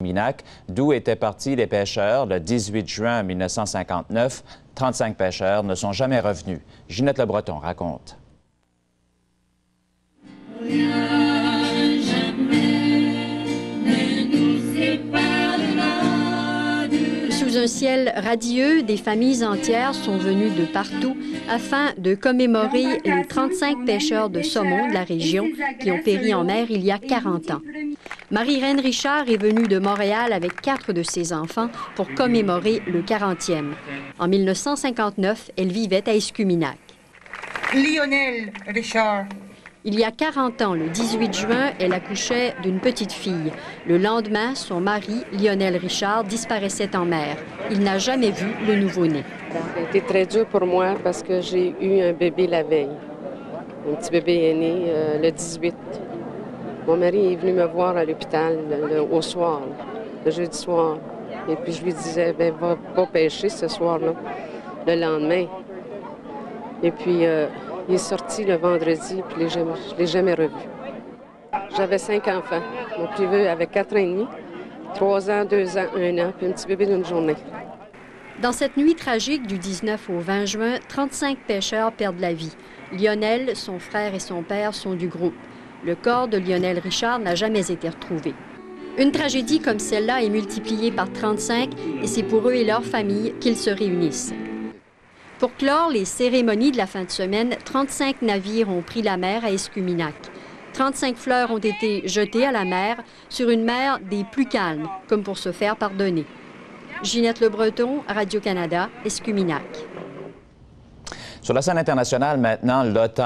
Minac, d'où étaient partis les pêcheurs le 18 juin 1959. 35 pêcheurs ne sont jamais revenus. Ginette Le Breton raconte. Sous un ciel radieux, des familles entières sont venues de partout afin de commémorer les 35 pêcheurs de saumon de la région qui ont péri en mer il y a 40 ans. Marie-Reine Richard est venue de Montréal avec 4 de ses enfants pour commémorer le 40e. En 1959, elle vivait à Escuminac. Lionel Richard. Il y a 40 ans, le 18 juin, elle accouchait d'une petite fille. Le lendemain, son mari, Lionel Richard, disparaissait en mer. Il n'a jamais vu le nouveau-né. Ça a été très dur pour moi parce que j'ai eu un bébé la veille. Un petit bébé est né le 18. Mon mari est venu me voir à l'hôpital au soir, le jeudi soir. Et puis je lui disais, ben va pêcher ce soir-là, le lendemain. Et puis il est sorti le vendredi, puis je ne l'ai jamais revu. J'avais 5 enfants. Mon plus vieux avait 4 ans et demi, 3 ans, 2 ans, 1 an, puis un petit bébé d'une journée. Dans cette nuit tragique du 19 au 20 juin, 35 pêcheurs perdent la vie. Lionel, son frère et son père sont du groupe. Le corps de Lionel Richard n'a jamais été retrouvé. Une tragédie comme celle-là est multipliée par 35 et c'est pour eux et leurs familles qu'ils se réunissent. Pour clore les cérémonies de la fin de semaine, 35 navires ont pris la mer à Escuminac. 35 fleurs ont été jetées à la mer sur une mer des plus calmes, comme pour se faire pardonner. Ginette Le Breton, Radio-Canada, Escuminac. Sur la scène internationale maintenant, l'OTAN